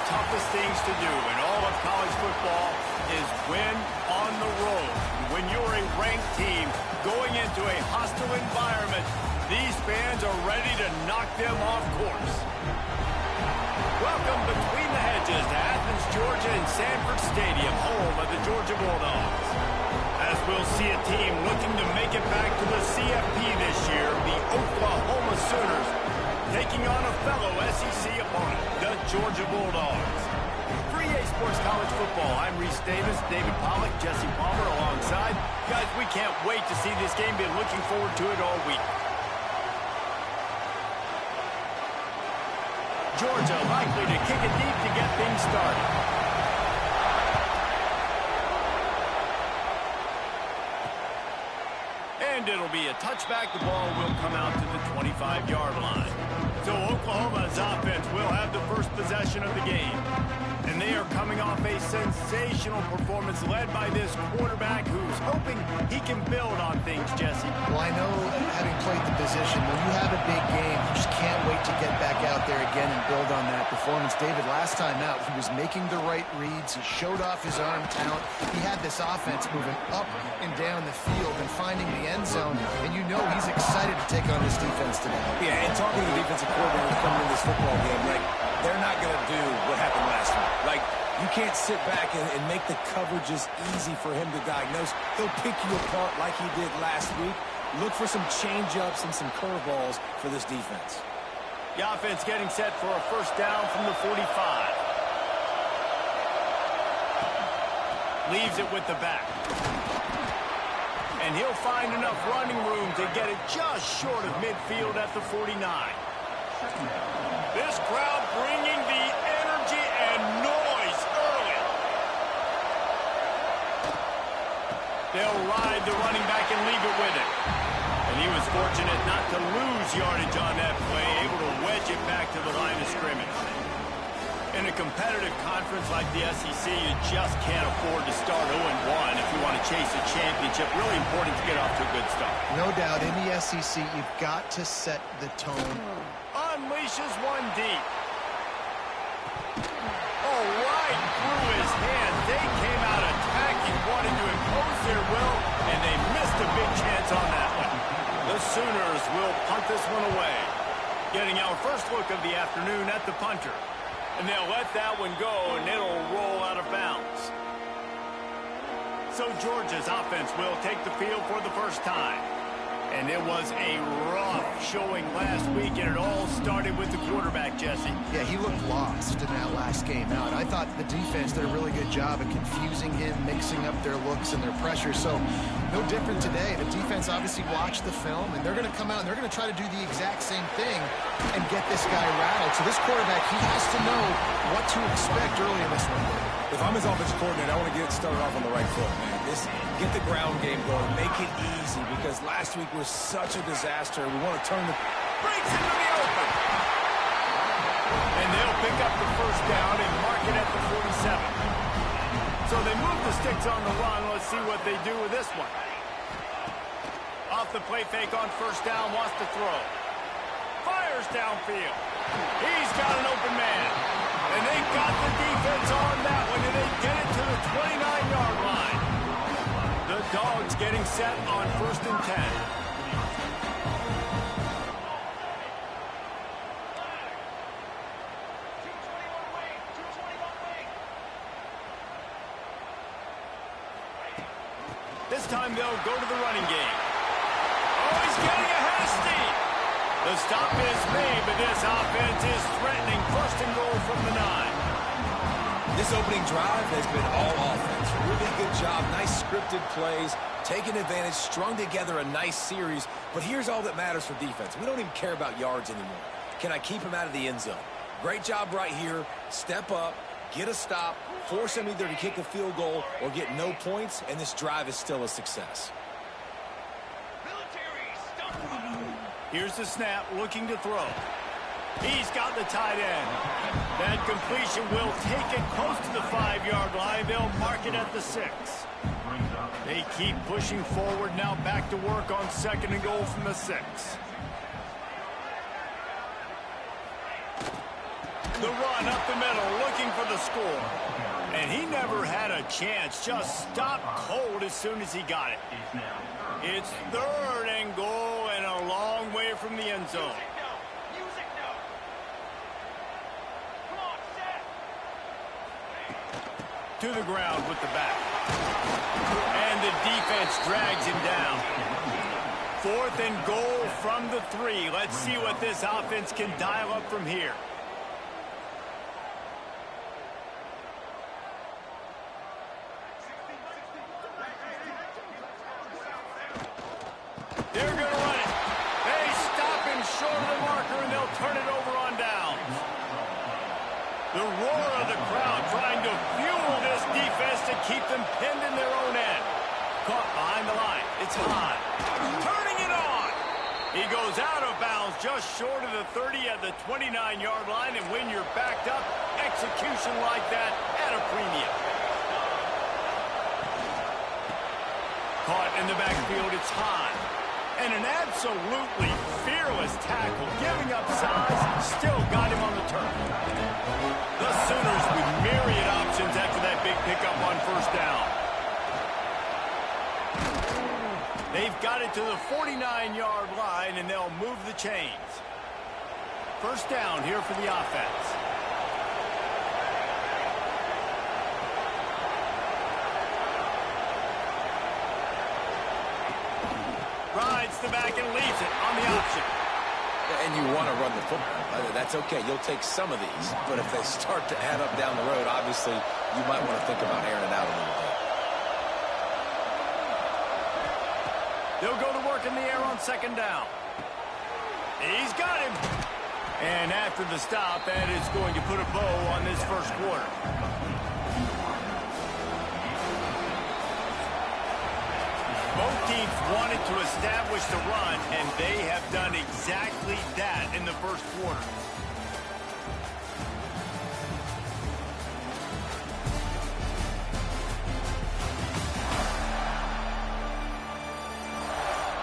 toughest things to do in all of college football is win on the road. When you're a ranked team going into a hostile environment, these fans are ready to knock them off course. Welcome between the hedges to Athens, Georgia and Sanford Stadium, home of the Georgia Bulldogs. As we'll see a team looking to make it back to the CFP this year, the Oklahoma Sooners taking on a fellow SEC opponent, the Georgia Bulldogs. For EA Sports College Football, I'm Reese Davis, David Pollack, Jesse Palmer alongside. Guys, we can't wait to see this game. Been looking forward to it all week. Georgia likely to kick it deep to get things started. And it'll be a touchback. The ball will come out to the 25-yard line. So Oklahoma's offense will have the first possession of the game. And they are coming off a sensational performance led by this quarterback who's hoping he can build on things, Jesse. Well, I know, having played the position, when you have a big game, you just can't wait to get back out there again and build on that performance. David, last time out, he was making the right reads. He showed off his arm talent. He had this offense moving up and down the field and finding the end zone. And you know he's excited to take on this defense today. Yeah, and talking to the defensive coordinator coming in this football game, like, they're not going to do what happened last week. Like, you can't sit back and make the coverages easy for him to diagnose. He'll pick you apart like he did last week. Look for some change-ups and some curveballs for this defense. The offense getting set for a first down from the 45. Leaves it with the back. And he'll find enough running room to get it just short of midfield at the 49. This crowd bringing the energy and noise early. They'll ride the running back and leave it with him. And he was fortunate not to lose yardage on that play, able to wedge it back to the line of scrimmage. In a competitive conference like the SEC, you just can't afford to start 0-1 if you want to chase a championship. Really important to get off to a good start. No doubt, in the SEC, you've got to set the tone. Unleashes one deep. Oh, right through his hands. They came out attacking, wanting to impose their will, and they missed a big chance on that one. The Sooners will punt this one away. Getting our first look of the afternoon at the punter. And they'll let that one go, and it'll roll out of bounds. So Georgia's offense will take the field for the first time. And it was a rough showing last week, and it all started with the quarterback, Jesse. Yeah, he looked lost in that last game out. I thought the defense did a really good job of confusing him, mixing up their looks and their pressure. So no different today. The defense obviously watched the film, and they're going to come out and they're going to try to do the exact same thing and get this guy rattled. So this quarterback, he has to know what to expect early in this one. If I'm his offensive coordinator, I want to get it started off on the right foot, man. Get the ground game going. Make it easy, because last week was such a disaster. We want to turn the... Breaks into the open. And they'll pick up the first down and mark it at the 47. So they move the sticks on the run. Let's see what they do with this one. Off the play fake on first down, wants to throw. Fires downfield. He's got an open man. And they got the defense on that one, and they get it to the 29-yard line. The Dogs getting set on 1st and 10. This time they'll go to the running game. Oh, he's getting ahead of steam. The stop is made, but this offense is threatening. 1st and goal from the 9. This opening drive has been all offense. Really good job. Nice scripted plays. Taking advantage. Strung together a nice series. But here's all that matters for defense. We don't even care about yards anymore. Can I keep him out of the end zone? Great job right here. Step up. Get a stop. Force him either to kick a field goal or get no points. And this drive is still a success. Here's the snap, looking to throw. He's got the tight end. That completion will take it close to the 5-yard line. They'll mark it at the 6. They keep pushing forward, now back to work on 2nd and goal from the 6. The run up the middle, looking for the score. And he never had a chance, just stopped cold as soon as he got it. It's 3rd and goal and a long way from the end zone. To the ground with the back. And the defense drags him down. 4th and goal from the 3. Let's see what this offense can dial up from here. They're going to run it. They stop him short of the marker, and they'll turn it over on downs. The roar of the crowd trying to fuel this defense to keep them pinned in their own end. Caught behind the line. It's high. Turning it on. He goes out of bounds just short of the 30 at the 29-yard line, and when you're backed up, execution like that at a premium. Caught in the backfield. It's high. And an absolutely fearless tackle, giving up size, still got him on the turf. The Sooners with myriad options after that big pickup on 1st down. They've got it to the 49-yard line, and they'll move the chains. 1st down here for the offense. Rides the back and leaves it on the option. And you want to run the football. That's okay. You'll take some of these. But if they start to add up down the road, obviously, you might want to think about airing it out a little bit. They'll go to work in the air on 2nd down. He's got him. And after the stop, that is going to put a bow on this 1st quarter. Both teams wanted to establish the run, and they have done exactly that in the 1st quarter.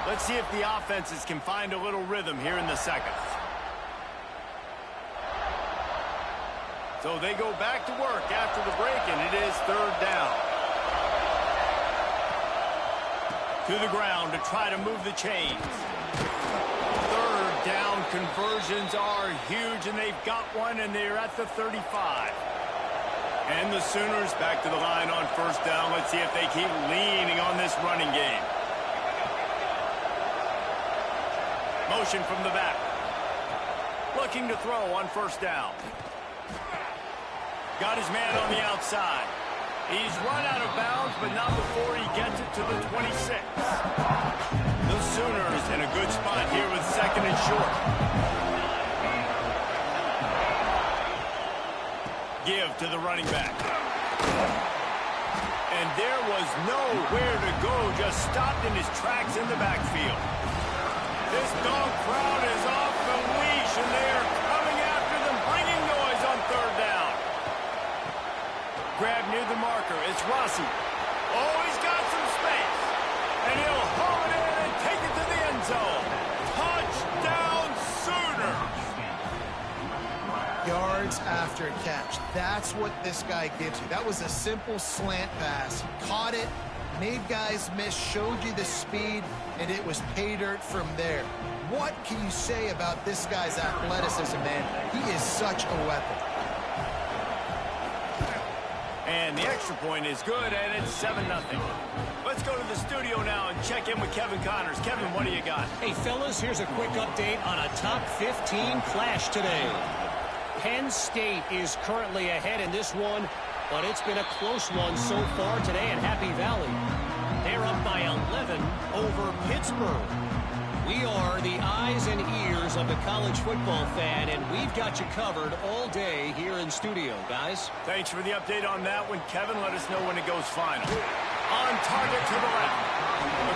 Let's see if the offenses can find a little rhythm here in the 2nd. So they go back to work after the break, and it is 3rd down. To the ground to try to move the chains. 3rd down conversions are huge, and they've got one, and they're at the 35. And the Sooners back to the line on 1st down. Let's see if they keep leaning on this running game. Motion from the back. Looking to throw on 1st down. Got his man on the outside. He's run out of bounds, but not before he gets it to the 26. The Sooners in a good spot here with 2nd and short. Give to the running back. And there was nowhere to go, just stopped in his tracks in the backfield. This dog crowd is off the leash, and they are coming after them, bringing noise on 3rd down. Grab near the marker. It's Rossi. Oh, he's got some space. And he'll haul it in and take it to the end zone. Touchdown, Sooners. Yards after catch. That's what this guy gives you. That was a simple slant pass. He caught it, made guys miss, showed you the speed, and it was pay dirt from there. What can you say about this guy's athleticism, man? He is such a weapon. And the extra point is good, and it's 7-0. Let's go to the studio now and check in with Kevin Connors. Kevin, what do you got? Hey, fellas, here's a quick update on a top 15 clash today. Penn State is currently ahead in this one, but it's been a close one so far today at Happy Valley. They're up by 11 over Pittsburgh. We are the eyes and ears of the college football fan, and we've got you covered all day here in studio, guys. Thanks for the update on that one, Kevin. Let us know when it goes final. On target to the left.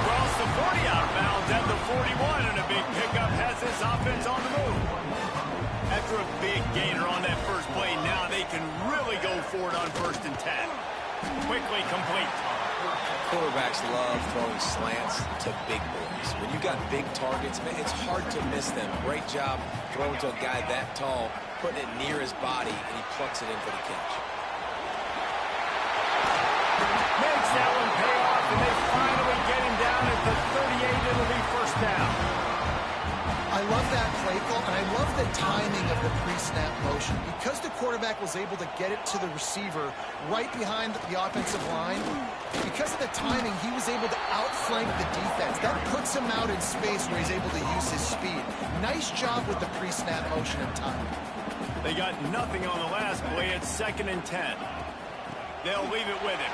Across the 40 out of bounds at the 41, and a big pickup has this offense on the move. After a big gainer on that first play, now they can really go for it on 1st and 10. Quickly complete. Quarterbacks love throwing slants to big boys. When you got big targets, man, it's hard to miss them. Great job throwing to a guy that tall. putting it near his body, and he plucks it in for the catch. Makes that one pay off, and they finally get him down at the 38. It'll be first down. I love that play call, and I love the timing of the pre-snap motion. Because the quarterback was able to get it to the receiver right behind the offensive line, because of the timing, he was able to outflank the defense. That puts him out in space where he's able to use his speed. Nice job with the pre-snap motion and timing. They got nothing on the last play. It's 2nd and 10. They'll leave it with him.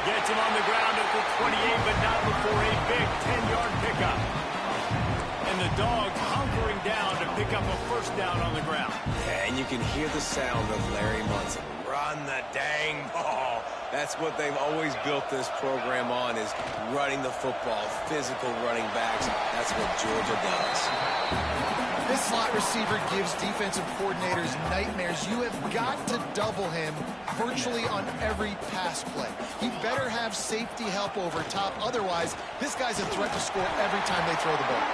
Gets him on the ground at the 28, but not before a big 10-yard pickup. And the Dogs hunkering down to pick up a first down on the ground. Yeah, and you can hear the sound of Larry Munson. Run the dang ball. That's what they've always built this program on, is running the football, physical running backs. That's what Georgia does. This slot receiver gives defensive coordinators nightmares. You have got to double him virtually on every pass play. He better have safety help over top. Otherwise, this guy's a threat to score every time they throw the ball.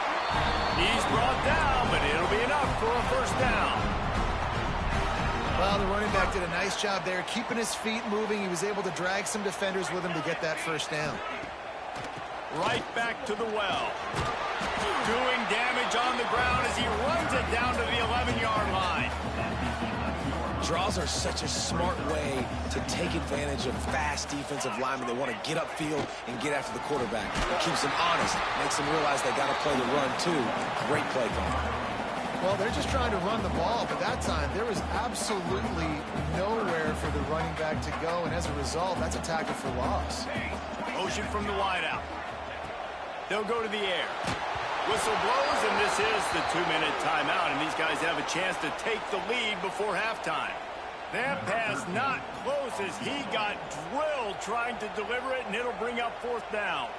He's brought down, but it'll be enough for a first down. Well, the running back did a nice job there, keeping his feet moving. He was able to drag some defenders with him to get that first down. Right back to the well. Doing damage on the ground as he runs it down to the 11-yard line. Draws are such a smart way to take advantage of fast defensive linemen. They want to get upfield and get after the quarterback. It keeps them honest, makes them realize they got to play the run too. Great play call. Well, they're just trying to run the ball, but that time there was absolutely nowhere for the running back to go, and as a result, that's a tackle for loss. Motion from the wideout. They'll go to the air. Whistle blows, and this is the 2-minute timeout, and these guys have a chance to take the lead before halftime. That pass not close as he got drilled trying to deliver it, and it'll bring up 4th down.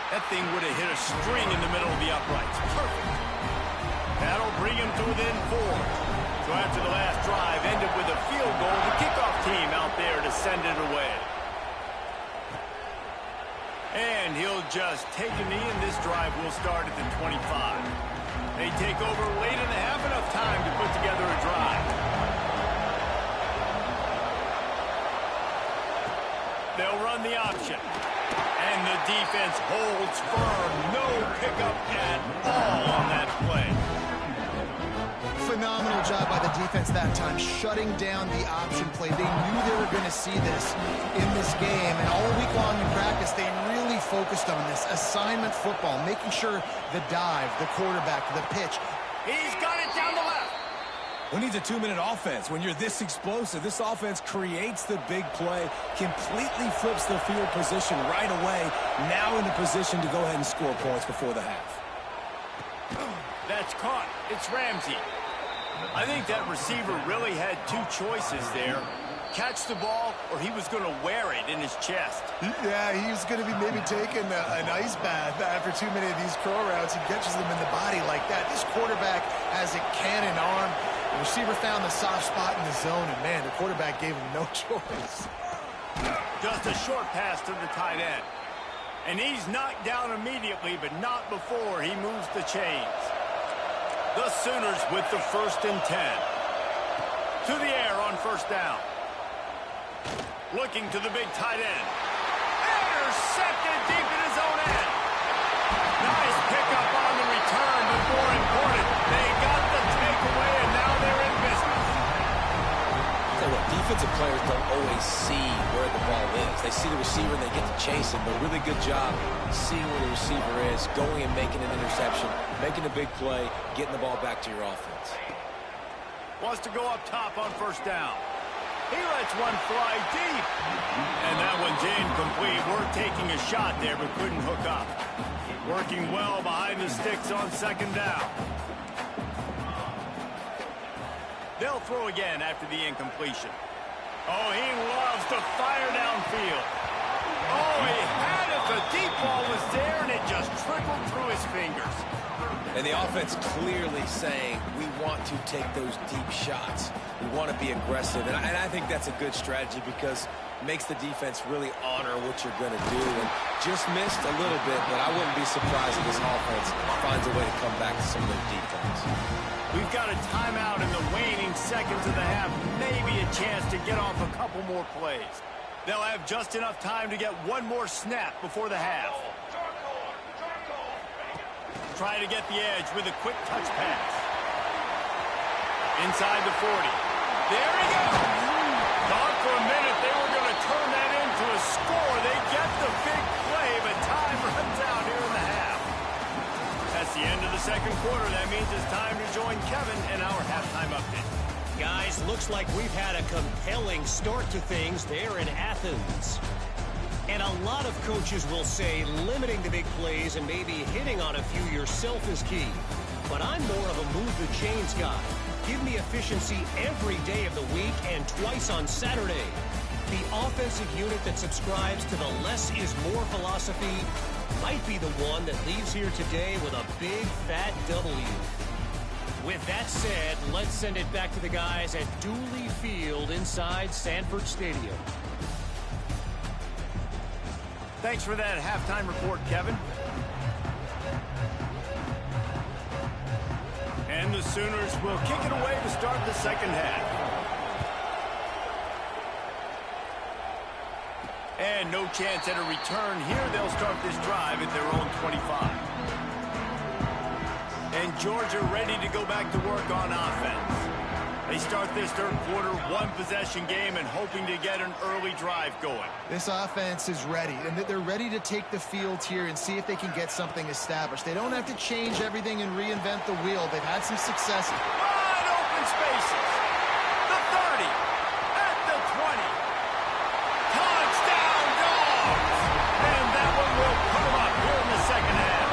That thing would have hit a string in the middle of the uprights. Perfect. That'll bring him to within 4. So after the last drive ended with a field goal, the kickoff team out there to send it away. And he'll just take a knee, and this drive will start at the 25. They take over late in the half, enough time to put together a drive. They'll run the option. And the defense holds firm. No pickup at all on that play. Phenomenal job by the defense that time, shutting down the option play. They knew they were going to see this in this game, and all week long in practice, they really focused on this assignment football, making sure the dive, the quarterback, the pitch. He's got it down the left. Who needs a 2-minute offense? When you're this explosive, this offense creates the big play, completely flips the field position right away, now in the position to go ahead and score points before the half. That's caught. It's Ramsey. I think that receiver really had 2 choices there. Catch the ball, or he was going to wear it in his chest. Yeah, he was going to be maybe taking an ice bath after too many of these curl routes. He catches them in the body like that. This quarterback has a cannon arm. The receiver found the soft spot in the zone, and man, the quarterback gave him no choice. Just a short pass to the tight end. And he's knocked down immediately, but not before he moves the chains. The Sooners with the 1st and 10. To the air on first down. Looking to the big tight end. Intercepted deep in his own end. Nice pickup on the return, but more important, they got the takeaway, and now they're in business. Tell you what, defensive players don't always see where the ball is. They see the receiver and they get to chase him, but a really good job seeing where the receiver is, going and making an interception, making a big play, getting the ball back to your offense. Wants to go up top on first down. He lets one fly deep. And that one's incomplete. We're taking a shot there, but couldn't hook up. Working well behind the sticks on 2nd down. They'll throw again after the incompletion. Oh, he loves to fire downfield. Oh, he had it. The deep ball was there, and it just trickled through his fingers. And the offense clearly saying, we want to take those deep shots. We want to be aggressive. And I think that's a good strategy because makes the defense really honor what you're going to do. And just missed a little bit, but I wouldn't be surprised if this offense finds a way to come back to some of their defense. We've got a timeout in the waning seconds of the half. Maybe a chance to get off a couple more plays. They'll have just enough time to get one more snap before the half. Try to get the edge with a quick touch pass. Inside the 40. There he goes. Thought for a minute they were going to turn that into a score. They get the big play, but time runs out here in the half. That's the end of the second quarter. That means it's time to join Kevin in our halftime update. Guys, looks like we've had a compelling start to things there in Athens. And a lot of coaches will say limiting the big plays and maybe hitting on a few yourself is key. But I'm more of a move the chains guy. Give me efficiency every day of the week and twice on Saturday. The offensive unit that subscribes to the less is more philosophy might be the one that leaves here today with a big fat W. With that said, let's send it back to the guys at Dooley Field inside Sanford Stadium. Thanks for that halftime report, Kevin. And the Sooners will kick it away to start the second half. And no chance at a return here. They'll start this drive at their own 25. And Georgia ready to go back to work on offense. They start this third quarter one-possession game and hoping to get an early drive going. This offense is ready, and they're ready to take the field here and see if they can get something established. They don't have to change everything and reinvent the wheel. They've had some success. Wide open spaces. The 30. At the 20. Touchdown, Dogs! And that one will put them up here in the second half.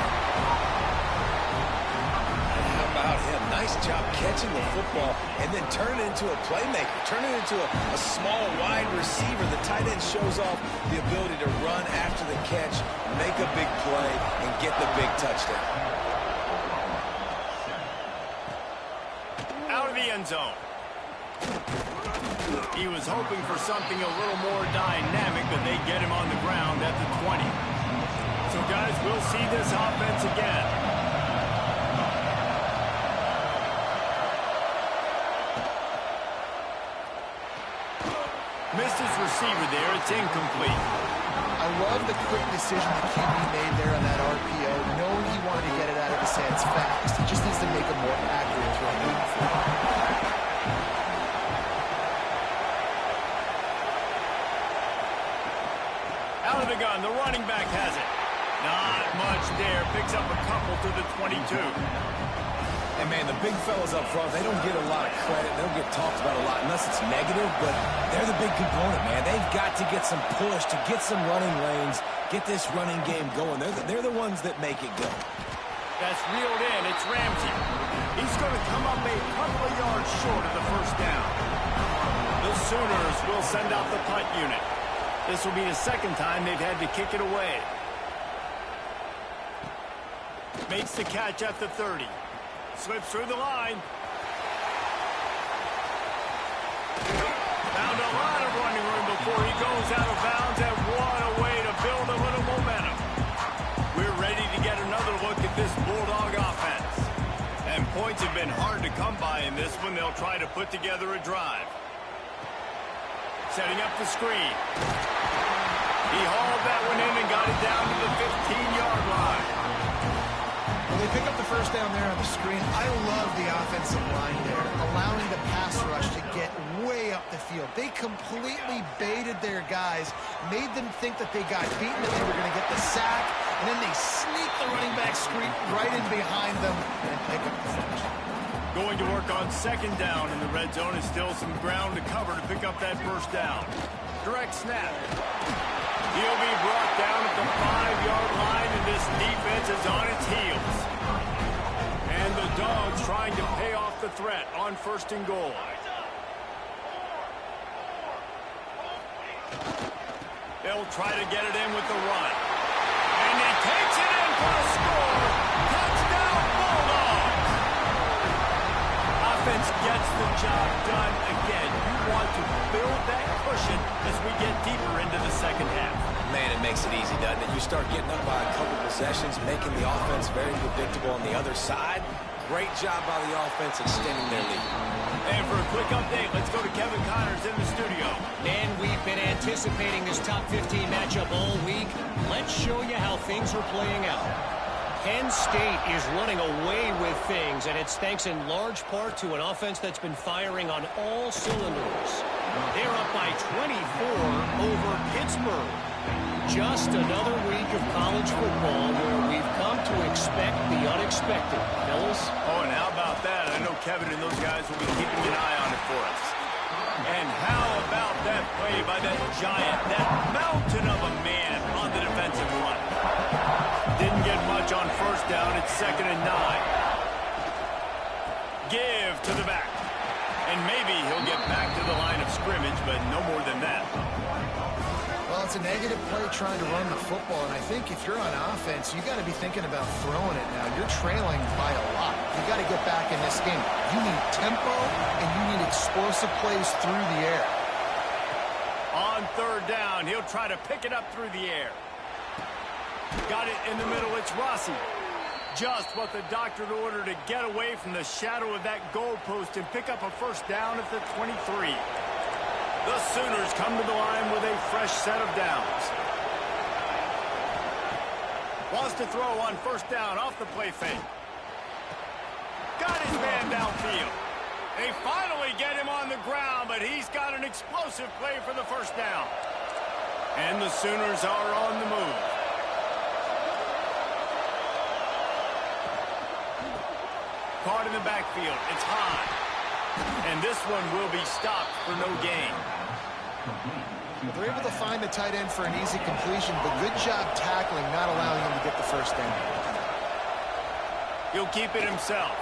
About him. Nice job catching the football and then turn it into a playmaker. Turn it into a small wide receiver. The tight end shows off the ability to run after the catch, make a big play, and get the big touchdown. Out of the end zone. He was hoping for something a little more dynamic, but they get him on the ground at the 20. So, guys, we'll see this offense again. Missed his receiver there. It's incomplete. I love the quick decision the QB made there on that RPO, knowing he wanted to get it out of his hands fast. He just needs to make a more accurate throw moving forward. Out of the gun. The running back has it. Not much there. Picks up a couple to the 22. And, man, the big fellas up front, they don't get a lot of credit. They don't get talked about a lot unless it's negative, but they're the big component, man. They've got to get some push, to get some running lanes, get this running game going. They're the ones that make it go. That's reeled in. It's Ramsey. He's going to come up a couple of yards short of the first down. The Sooners will send out the punt unit. This will be the second time they've had to kick it away. Makes the catch at the 30. Slips through the line. Found a lot of running room before he goes out of bounds, and what a way to build a little momentum. We're ready to get another look at this Bulldog offense. And points have been hard to come by in this one. They'll try to put together a drive. Setting up the screen. He hauled that one in and got it down to the 15-yard line. Well, they pick up the first down there on the screen. I love the offensive line there, allowing the pass rush to get way up the field. They completely baited their guys, made them think that they got beaten, that they were going to get the sack, and then they sneak the running back screen right in behind them and pick up the finish. Going to work on second down in the red zone is still some ground to cover to pick up that first down. Direct snap. He'll be brought down at the 5-yard line, and this defense is on its heels. And the Dogs trying to pay off the threat on first and goal. They'll try to get it in with the run. And he takes it in for a score. Touchdown, Bulldogs! Offense defense gets the job done again. You want to build that cushion as we get deeper into the second half. Man, it makes it easy, doesn't it? You start getting up by a couple possessions, making the offense very predictable on the other side. Great job by the offense extending their lead. And for a quick update, let's go to Kevin Connors in the studio. And we've been anticipating this top 15 matchup all week. Let's show you how things are playing out. Penn State is running away with things, and it's thanks in large part to an offense that's been firing on all cylinders. They're up by 24 over Pittsburgh. Just another week of college football where we've come to expect the unexpected. Fellas? Oh, and how about that? I know Kevin and those guys will be keeping an eye on it for us. And how about that play by that giant, that mountain of a man on the defensive line? Didn't get much on first down. It's 2nd and 9. Give to the back. And maybe he'll get back to the line of scrimmage, but no more than that. Well, it's a negative play trying to run the football, and I think if you're on offense, you got to be thinking about throwing it now. You're trailing by a lot. You got to get back in this game. You need tempo, and you need explosive plays through the air. On 3rd down, he'll try to pick it up through the air. Got it in the middle. It's Rossi. Just what the doctor ordered to get away from the shadow of that goalpost and pick up a first down at the 23. The Sooners come to the line with a fresh set of downs. Wants to throw on 1st down off the play fake. Got his man downfield. They finally get him on the ground, but he's got an explosive play for the 1st down. And the Sooners are on the move. Caught in the backfield. It's high. And this one will be stopped for no gain. They're able to find the tight end for an easy completion, but good job tackling, not allowing him to get the 1st down. He'll keep it himself.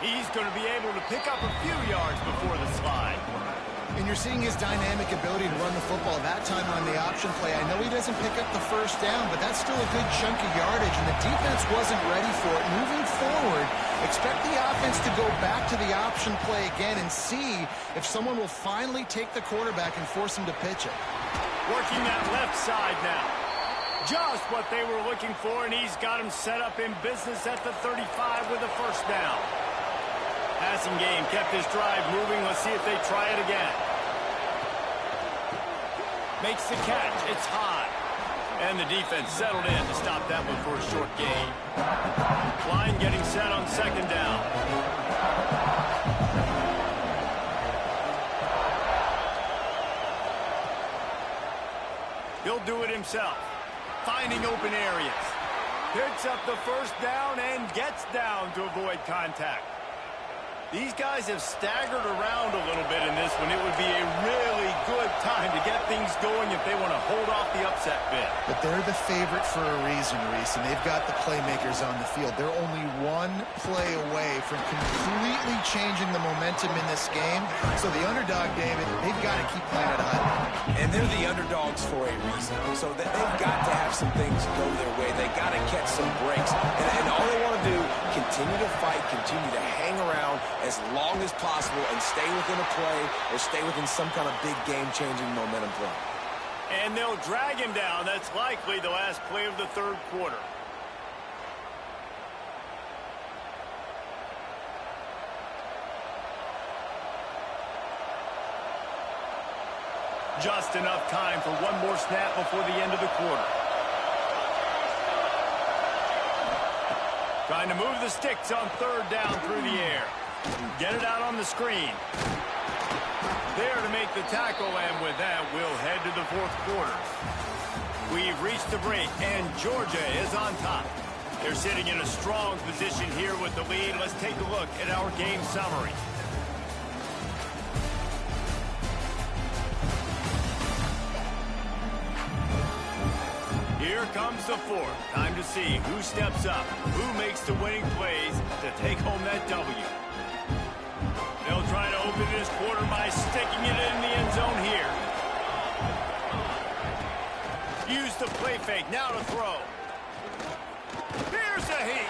He's going to be able to pick up a few yards before the slide. And you're seeing his dynamic ability to run the football that time on the option play. I know he doesn't pick up the 1st down, but that's still a good chunk of yardage, and the defense wasn't ready for it. Moving forward, expect the offense to go back to the option play again and see if someone will finally take the quarterback and force him to pitch it. Working that left side now. Just what they were looking for, and he's got him set up in business at the 35 with the 1st down. Passing game kept his drive moving. Let's see if they try it again. Makes the catch. It's high. And the defense settled in to stop that one for a short gain. Line getting set on 2nd down. He'll do it himself. Finding open areas. Picks up the 1st down and gets down to avoid contact. These guys have staggered around a little bit in this one. It would be a really good time to get things going if they want to hold off the upset bid. But they're the favorite for a reason, Reese, and they've got the playmakers on the field. They're only one play away from completely changing the momentum in this game. So the underdog, David, they've got to keep playing it high. And they're the underdogs for a reason. So that they've got to have some things go their way. They got to catch some breaks. And all they want to do, continue to fight, continue to hang around as long as possible and stay within a play or stay within some kind of big game-changing momentum play. And they'll drag him down. That's likely the last play of the 3rd quarter. Just enough time for one more snap before the end of the quarter. Trying to move the sticks on 3rd down through the air. Get it out on the screen. There to make the tackle, and with that, we'll head to the 4th quarter. We've reached the break, and Georgia is on top. They're sitting in a strong position here with the lead. Let's take a look at our game summary. Here comes the 4th. Time to see who steps up, who makes the winning plays to take home that W. They'll try to open this quarter by sticking it in the end zone here. Use the play fake. Now to throw. Here's a heat.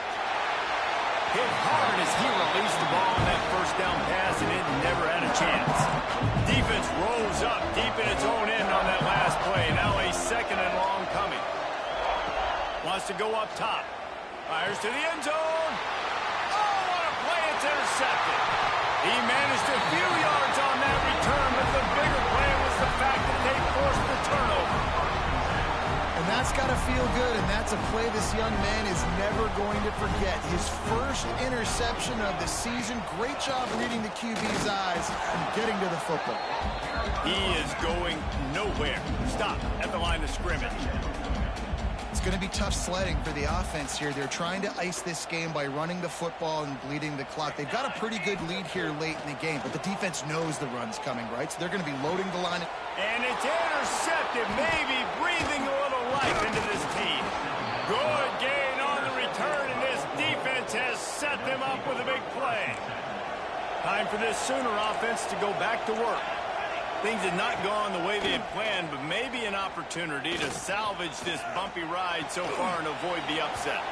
hit hard as he released the ball on that first down pass, and it never had a chance. Defense rolls up deep in its own end on that last play. Now a 2nd and long coming. Wants to go up top. Fires to the end zone. Oh, what a play. It's intercepted. He managed a few yards on that return, but the bigger play was the fact that they forced the turnover. And that's got to feel good, and that's a play this young man is never going to forget. His first interception of the season. Great job reading the QB's eyes and getting to the football. He is going nowhere. Stop at the line of scrimmage. It's going to be tough sledding for the offense here. They're trying to ice this game by running the football and bleeding the clock. They've got a pretty good lead here late in the game, but the defense knows the run's coming, right? So they're going to be loading the line. And it's intercepted, maybe breathing a little life into this team. Good gain on the return, and this defense has set them up with a big play. Time for this Sooner offense to go back to work. Things had not gone the way they had planned, but maybe an opportunity to salvage this bumpy ride so far and avoid the upset.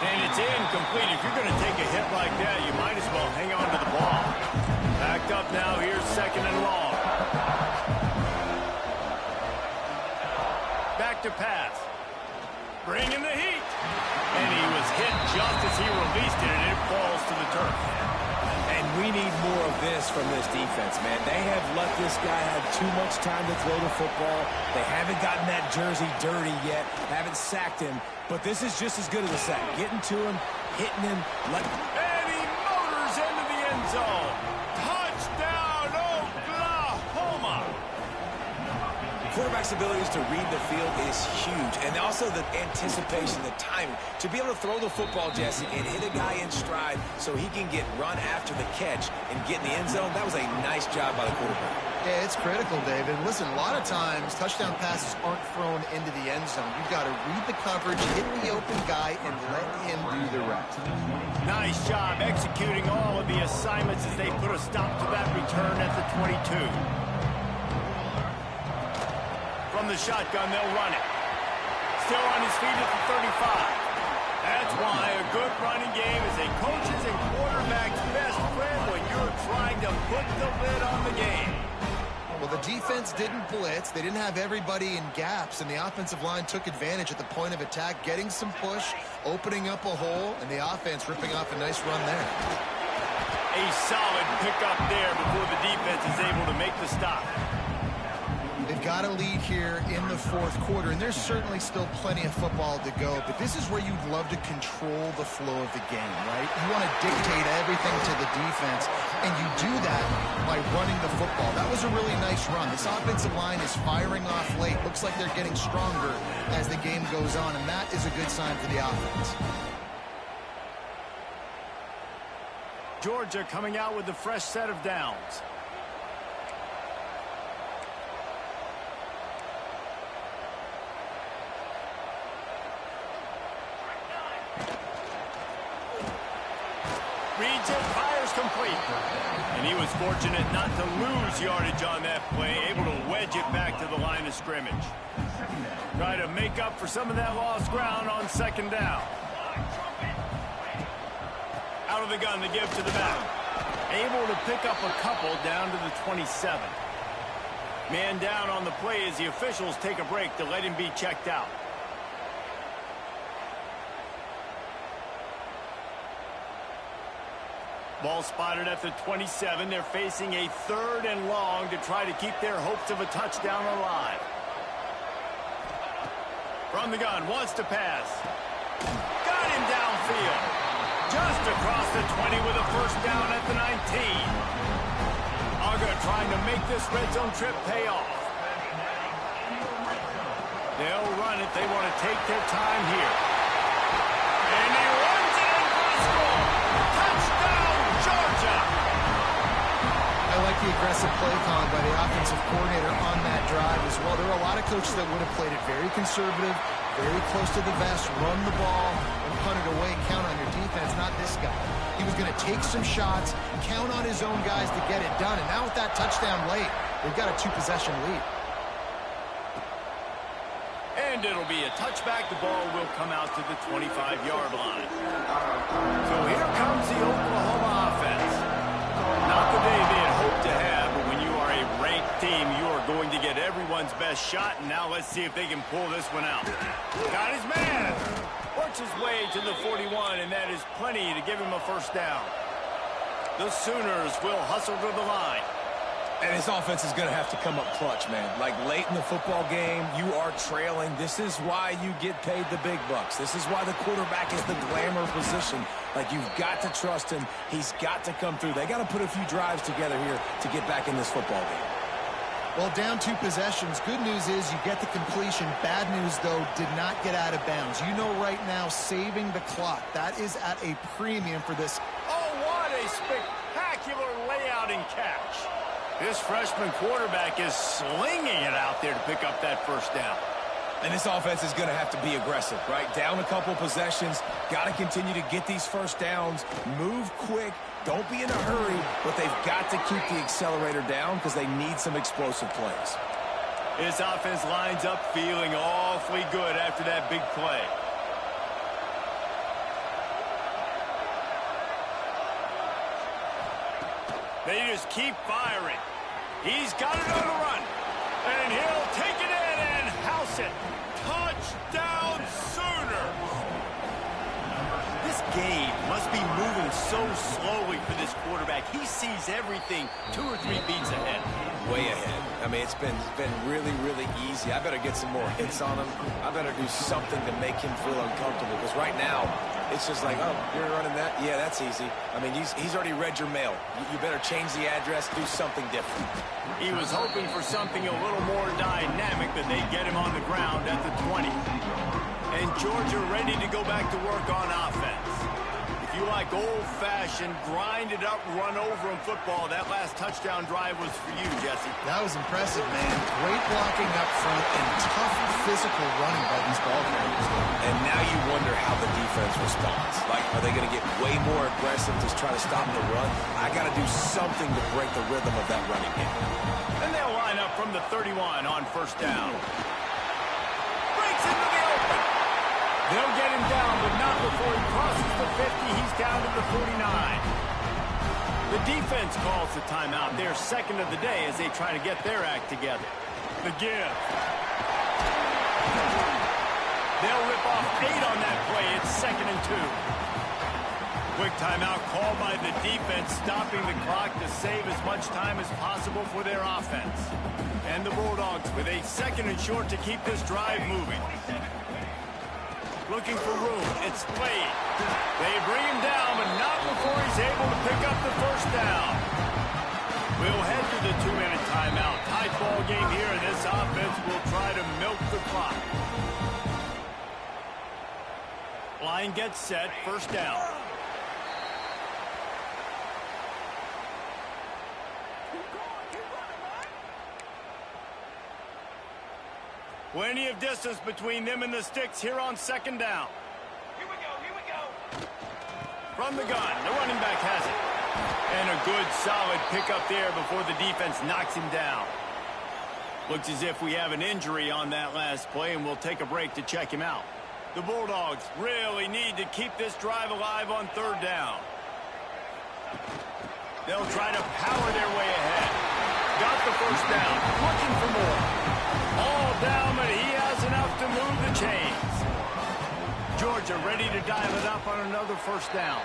And it's incomplete. If you're going to take a hit like that, you might as well hang on to the ball. Backed up now. Here's 2nd and long. Back to pass. Bringing the heat. And he was hit just as he released it, and it falls to the turf. And we need more of this from this defense, man. They have let this guy have too much time to throw the football. They haven't gotten that jersey dirty yet, haven't sacked him. But this is just as good as a sack. Getting to him, hitting him. And he motors into the end zone. Touchdown, Oklahoma. Quarterback's abilities to read the field is huge. And also the anticipation, the timing. To be able to throw the football, Jesse, and hit a guy in stride so he can get run after the catch and get in the end zone, that was a nice job by the quarterback. Yeah, it's critical, David. Listen, a lot of times touchdown passes aren't thrown into the end zone. You've got to read the coverage, hit the open guy, and let him do the rest. Nice job executing all of the assignments as they put a stop to that return at the 22. From the shotgun, they'll run it. Still on his feet at the 35. That's why a good running game is a coach's and quarterback's best friend when you're trying to put the lid on the game. Well, the defense didn't blitz. They didn't have everybody in gaps, and the offensive line took advantage at the point of attack, getting some push, opening up a hole, and the offense ripping off a nice run there. A solid pickup there before the defense is able to make the stop. They've got a lead here in the 4th quarter, and there's certainly still plenty of football to go, but this is where you'd love to control the flow of the game, right? You want to dictate everything to the defense, and you do that by running the football. That was a really nice run. This offensive line is firing off late. Looks like they're getting stronger as the game goes on, and that is a good sign for the offense. Georgia coming out with a fresh set of downs. Reads it, fires complete. And he was fortunate not to lose yardage on that play, able to wedge it back to the line of scrimmage. Try to make up for some of that lost ground on 2nd down. Out of the gun, the give to the back. Able to pick up a couple down to the 27. Man down on the play as the officials take a break to let him be checked out. Ball spotted at the 27. They're facing a 3rd and long to try to keep their hopes of a touchdown alive. From the gun, wants to pass. Got him downfield. Just across the 20 with a first down at the 19. Auger trying to make this red zone trip pay off. They'll run it. They want to take their time here. And he runs it in for the score. Touchdown, Georgia. I like the aggressive play calling by the offensive coordinator on that drive as well. There are a lot of coaches that would have played it very conservative, very close to the vest, run the ball, and punt it away, count on your defense. Not this guy. He was going to take some shots, count on his own guys to get it done. And now with that touchdown late, they've got a 2-possession lead. And it'll be a touchback. The ball will come out to the 25-yard line. So here comes the Oklahoma offense. Not the day they had hoped to have, but when you are a ranked team, you are going to get everyone's best shot. And now let's see if they can pull this one out. Got his man. Works his way to the 41, and that is plenty to give him a first down. The Sooners will hustle to the line. And his offense is going to have to come up clutch, man. Like late in the football game, you are trailing. This is why you get paid the big bucks. This is why the quarterback is the glamour position. Like, you've got to trust him. He's got to come through. They got to put a few drives together here to get back in this football game. Well, down 2 possessions. Good news is you get the completion. Bad news, though, did not get out of bounds. You know right now, saving the clock. That is at a premium for this. Oh, what a spectacular layout and catch. This freshman quarterback is slinging it out there to pick up that first down. And this offense is going to have to be aggressive, right? Down a couple possessions, got to continue to get these first downs, move quick, don't be in a hurry, but they've got to keep the accelerator down because they need some explosive plays. This offense lines up feeling awfully good after that big play. They just keep firing. He's got it on the run. And he'll take it in and house it. Touchdown, Sooners. This game must be moving so slowly for this quarterback. He sees everything 2 or 3 beats ahead. Way ahead. I mean, it's been really, really easy. I better get some more hits on him. I better do something to make him feel uncomfortable. Because right now, it's just like, oh, you're running that? Yeah, that's easy. I mean, he's already read your mail. You better change the address, do something different. He was hoping for something a little more dynamic, but they get him on the ground at the 20. And Georgia ready to go back to work on offense. If you like old-fashioned, grind-it-up, run-over-'em football, that last touchdown drive was for you, Jesse. That was impressive, man. Great blocking up front and tough physical running by these ball carriers. And now you wonder how the defense responds. Like, are they going to get way more aggressive to try to stop the run? I got to do something to break the rhythm of that running game. And they'll line up from the 31 on first down. Breaks into the open. They'll get him down, but not before he crosses the 50. He's down to the 49. The defense calls the timeout. They're second of the day as they try to get their act together. The give. They'll rip off 8 on that play. It's 2nd and 2. Quick timeout called by the defense, stopping the clock to save as much time as possible for their offense. And the Bulldogs with a 2nd and short to keep this drive moving. Looking for room. It's Slade. They bring him down, but not before he's able to pick up the first down. We'll head to the 2-minute timeout. Tight ball game here, and this offense will try to milk the clock. Line gets set. First down. Plenty of distance between them and the sticks here on 2nd down. Here we go. From the gun, the running back has it. And a good, solid pickup there before the defense knocks him down. Looks as if we have an injury on that last play, and we'll take a break to check him out. The Bulldogs really need to keep this drive alive on 3rd down. They'll try to power their way ahead. Got the first down, looking for more. All down, but he has enough to move the chains. Georgia ready to dial it up on another first down.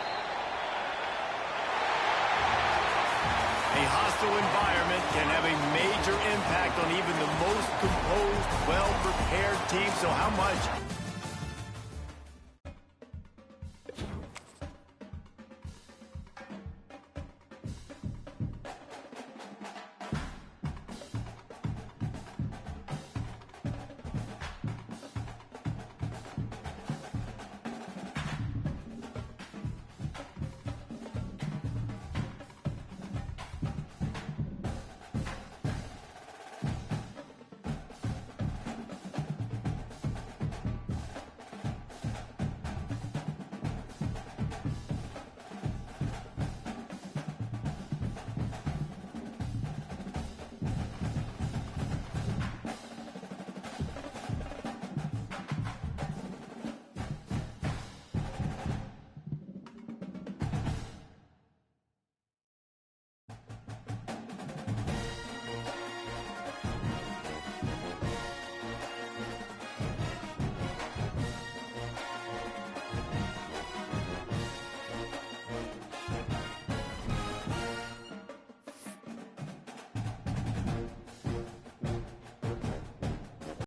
A hostile environment can have a major impact on even the most composed, well-prepared team. So how much